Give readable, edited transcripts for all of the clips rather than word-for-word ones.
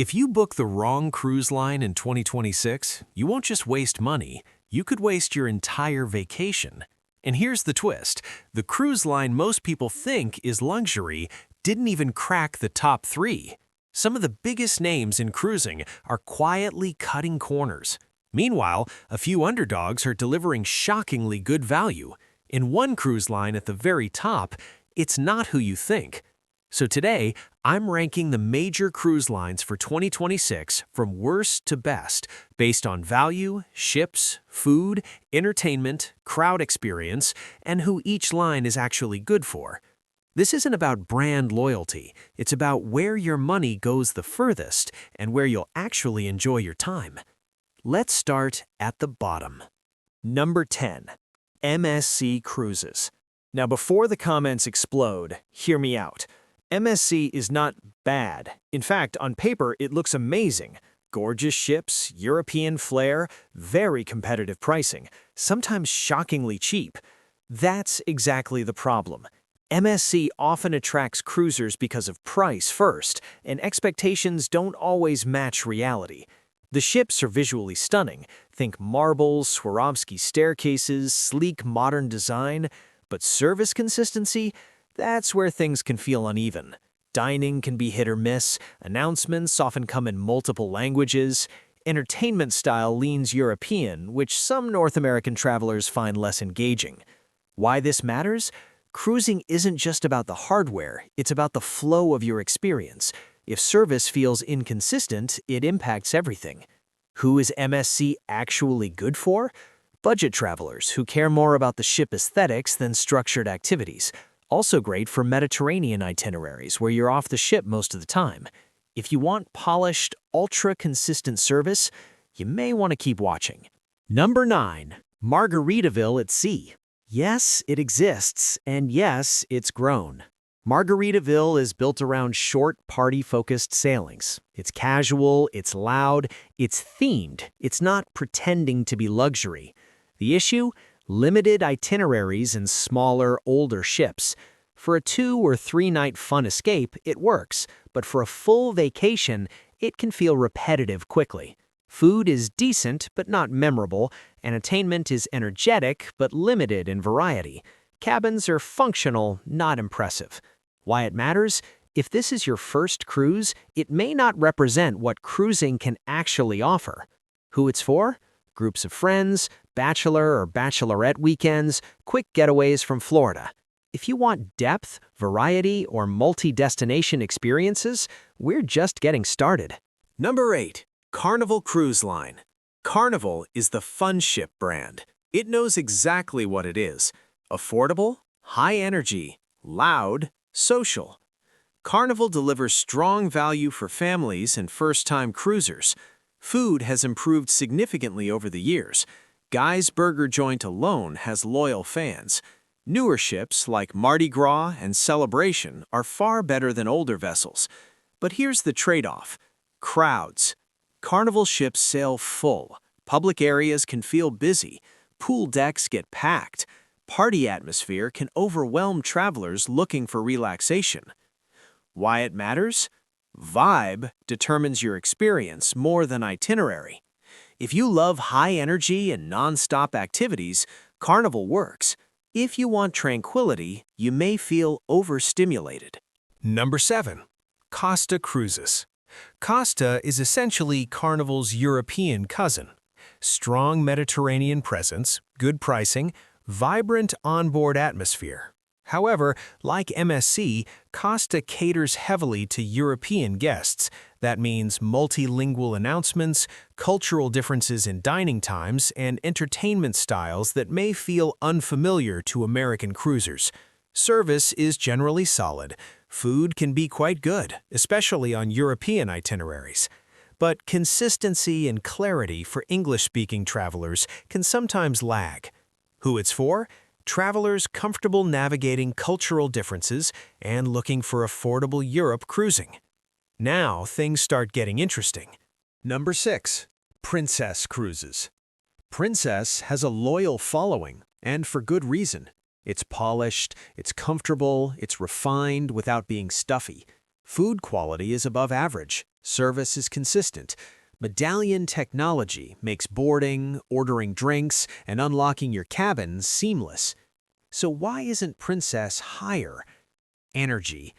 If you book the wrong cruise line in 2026, you won't just waste money, you could waste your entire vacation. And here's the twist. The cruise line most people think is luxury didn't even crack the top 3. Some of the biggest names in cruising are quietly cutting corners. Meanwhile, a few underdogs are delivering shockingly good value. In one cruise line at the very top, it's not who you think. So today, I'm ranking the major cruise lines for 2026 from worst to best, based on value, ships, food, entertainment, crowd experience, and who each line is actually good for. This isn't about brand loyalty, it's about where your money goes the furthest and where you'll actually enjoy your time. Let's start at the bottom. Number 10. MSC Cruises. Now before the comments explode, hear me out. MSC is not bad. In fact, on paper, it looks amazing. Gorgeous ships, European flair, very competitive pricing, sometimes shockingly cheap. That's exactly the problem. MSC often attracts cruisers because of price first, and expectations don't always match reality. The ships are visually stunning. Think marbles, Swarovski staircases, sleek modern design. But service consistency? That's where things can feel uneven. Dining can be hit or miss, announcements often come in multiple languages, entertainment style leans European, which some North American travelers find less engaging. Why this matters? Cruising isn't just about the hardware, it's about the flow of your experience. If service feels inconsistent, it impacts everything. Who is MSC actually good for? Budget travelers who care more about the ship aesthetics than structured activities. Also great for Mediterranean itineraries where you're off the ship most of the time. If you want polished, ultra-consistent service, you may want to keep watching. Number 9. Margaritaville at Sea. Yes, it exists, and yes, it's grown. Margaritaville is built around short, party-focused sailings. It's casual, it's loud, it's themed. It's not pretending to be luxury. The issue? Limited itineraries and smaller, older ships. For a 2- or 3-night fun escape, it works, but for a full vacation, it can feel repetitive quickly. Food is decent but not memorable, entertainment is energetic but limited in variety. Cabins are functional, not impressive. Why it matters? If this is your first cruise, it may not represent what cruising can actually offer. Who it's for? Groups of friends, bachelor or bachelorette weekends, quick getaways from Florida. If you want depth, variety, or multi-destination experiences, we're just getting started. Number 8. Carnival Cruise Line. Carnival is the fun ship brand. It knows exactly what it is. Affordable, high energy, loud, social. Carnival delivers strong value for families and first-time cruisers. Food has improved significantly over the years. Guy's Burger Joint alone has loyal fans. Newer ships like Mardi Gras and Celebration are far better than older vessels. But here's the trade-off. Crowds. Carnival ships sail full. Public areas can feel busy. Pool decks get packed. Party atmosphere can overwhelm travelers looking for relaxation. Why it matters? Vibe determines your experience more than itinerary. If you love high energy and non-stop activities, Carnival works. If you want tranquility, you may feel overstimulated. Number 7. Costa Cruises. Costa is essentially Carnival's European cousin. Strong Mediterranean presence, good pricing, vibrant onboard atmosphere. However, like MSC, Costa caters heavily to European guests. That means multilingual announcements, cultural differences in dining times, and entertainment styles that may feel unfamiliar to American cruisers. Service is generally solid. Food can be quite good, especially on European itineraries. But consistency and clarity for English-speaking travelers can sometimes lag. Who it's for? Travelers comfortable navigating cultural differences and looking for affordable Europe cruising. Now things start getting interesting. Number 6. Princess Cruises. Princess has a loyal following, and for good reason. It's polished, it's comfortable, it's refined without being stuffy. Food quality is above average. Service is consistent. Medallion technology makes boarding, ordering drinks, and unlocking your cabin seamless. So why isn't Princess higher? Energy.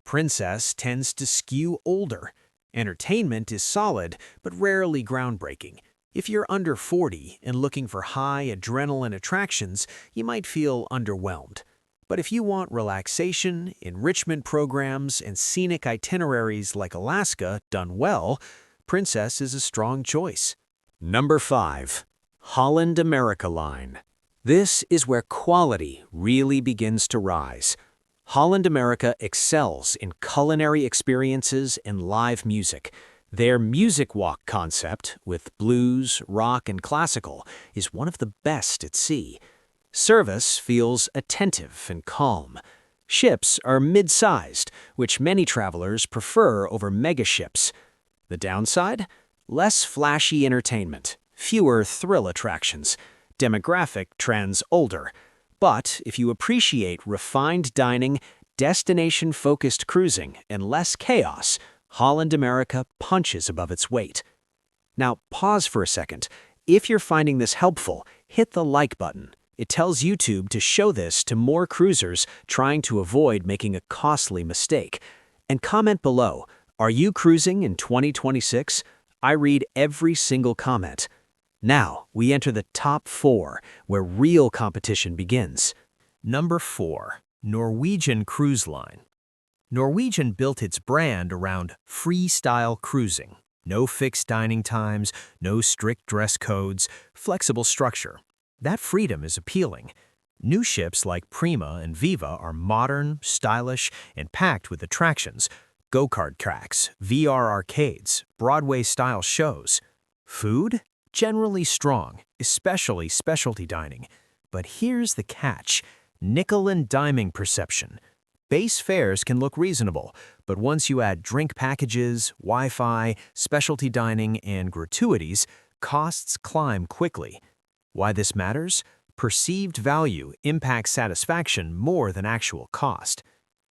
Princess tends to skew older. Entertainment is solid, but rarely groundbreaking. If you're under 40 and looking for high adrenaline attractions, you might feel underwhelmed. But if you want relaxation, enrichment programs, and scenic itineraries like Alaska done well, Princess is a strong choice. Number 5. Holland America Line. This is where quality really begins to rise. Holland America excels in culinary experiences and live music. Their Music Walk concept, with blues, rock, and classical, is one of the best at sea. Service feels attentive and calm. Ships are mid-sized, which many travelers prefer over megaships. The downside? Less flashy entertainment, fewer thrill attractions. Demographic trends older. But if you appreciate refined dining, destination-focused cruising, and less chaos, Holland America punches above its weight. Now, pause for a second. If you're finding this helpful, hit the like button. It tells YouTube to show this to more cruisers trying to avoid making a costly mistake. And comment below, are you cruising in 2026? I read every single comment. Now, we enter the top 4, where real competition begins. Number 4. Norwegian Cruise Line. Norwegian built its brand around freestyle cruising. No fixed dining times, no strict dress codes, flexible structure. That freedom is appealing. New ships like Prima and Viva are modern, stylish, and packed with attractions, go-kart tracks, VR arcades, Broadway-style shows. Food? Generally strong, especially specialty dining. But here's the catch: nickel and diming perception. Base fares can look reasonable, but once you add drink packages, Wi-Fi, specialty dining, and gratuities, costs climb quickly. Why this matters? Perceived value impacts satisfaction more than actual cost.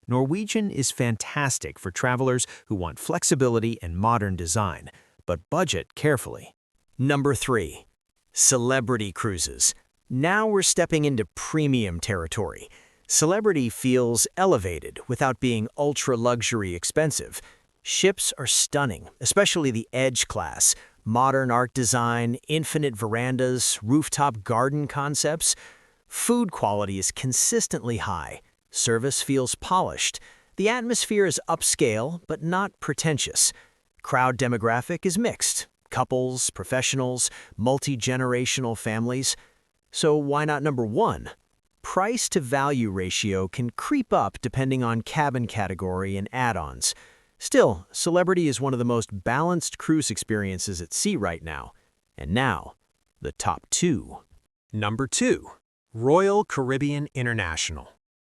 Norwegian is fantastic for travelers who want flexibility and modern design, but budget carefully. Number 3. Celebrity Cruises. Now we're stepping into premium territory. Celebrity feels elevated without being ultra-luxury expensive. Ships are stunning, especially the Edge class. Modern art design, infinite verandas, rooftop garden concepts. Food quality is consistently high. Service feels polished. The atmosphere is upscale, but not pretentious. Crowd demographic is mixed. Couples, professionals, multi-generational families. So why not number 1? Price-to-value ratio can creep up depending on cabin category and add-ons. Still, Celebrity is one of the most balanced cruise experiences at sea right now. And now, the top 2. Number 2. Royal Caribbean International.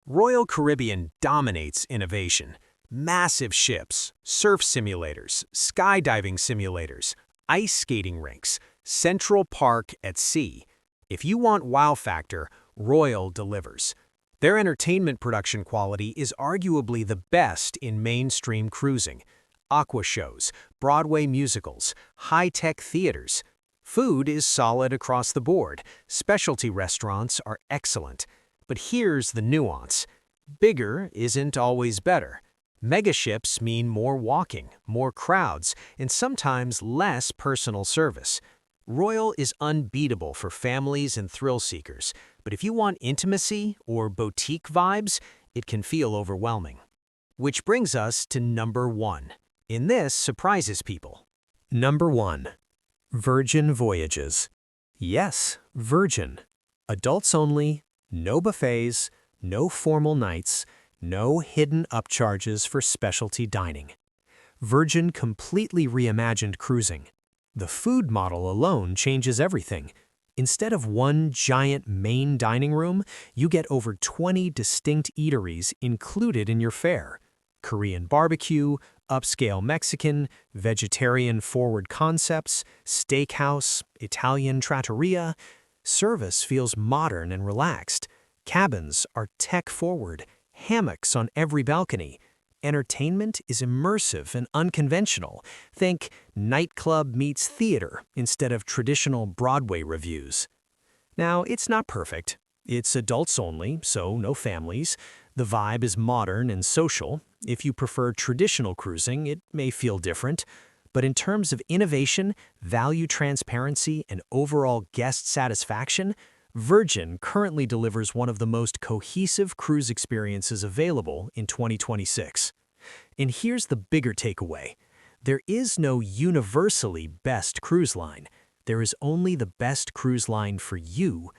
Royal Caribbean dominates innovation. Massive ships, surf simulators, skydiving simulators, ice skating rinks, Central Park at sea. If you want wow factor, Royal delivers. Their entertainment production quality is arguably the best in mainstream cruising. Aqua shows, Broadway musicals, high-tech theaters. Food is solid across the board. Specialty restaurants are excellent. But here's the nuance. Bigger isn't always better. Megaships mean more walking, more crowds, and sometimes less personal service. Royal is unbeatable for families and thrill seekers, but if you want intimacy or boutique vibes, it can feel overwhelming. Which brings us to number 1. In this surprises people. Number 1. Virgin Voyages. Yes, Virgin. Adults only, no buffets, no formal nights, no hidden upcharges for specialty dining. Virgin completely reimagined cruising. The food model alone changes everything. Instead of one giant main dining room, you get over 20 distinct eateries included in your fare. Korean barbecue, upscale Mexican, vegetarian forward concepts, steakhouse, Italian trattoria. Service feels modern and relaxed. Cabins are tech-forward, hammocks on every balcony. entertainment is immersive and unconventional. Think nightclub meets theater instead of traditional Broadway reviews. Now, it's not perfect. It's adults only, so no families. The vibe is modern and social. If you prefer traditional cruising, it may feel different. But in terms of innovation, value transparency, and overall guest satisfaction, Virgin currently delivers one of the most cohesive cruise experiences available in 2026. And here's the bigger takeaway. There is no universally best cruise line. There is only the best cruise line for you.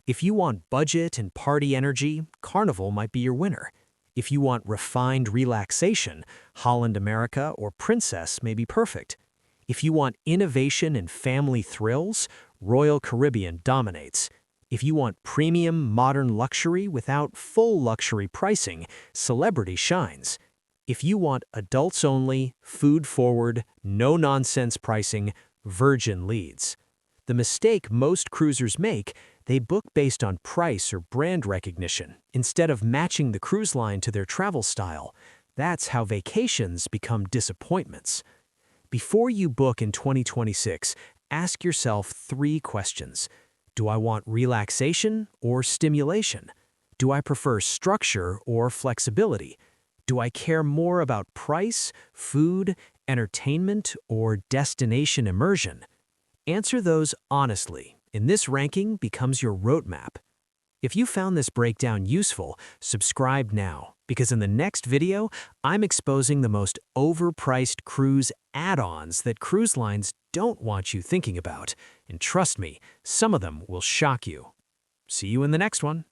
If you want budget and party energy, Carnival might be your winner. If you want refined relaxation, Holland America or Princess may be perfect. If you want innovation and family thrills, Royal Caribbean dominates. If you want premium, modern luxury without full luxury pricing, Celebrity shines. If you want adults only, food-forward, no-nonsense pricing, Virgin leads. The mistake most cruisers make, they book based on price or brand recognition, instead of matching the cruise line to their travel style. That's how vacations become disappointments. Before you book in 2026, ask yourself 3 questions. Do I want relaxation or stimulation? Do I prefer structure or flexibility? Do I care more about price, food, entertainment, or destination immersion? Answer those honestly, and this ranking becomes your roadmap. If you found this breakdown useful, subscribe now, because in the next video, I'm exposing the most overpriced cruise add-ons that cruise lines don't want you thinking about. And trust me, some of them will shock you. See you in the next one.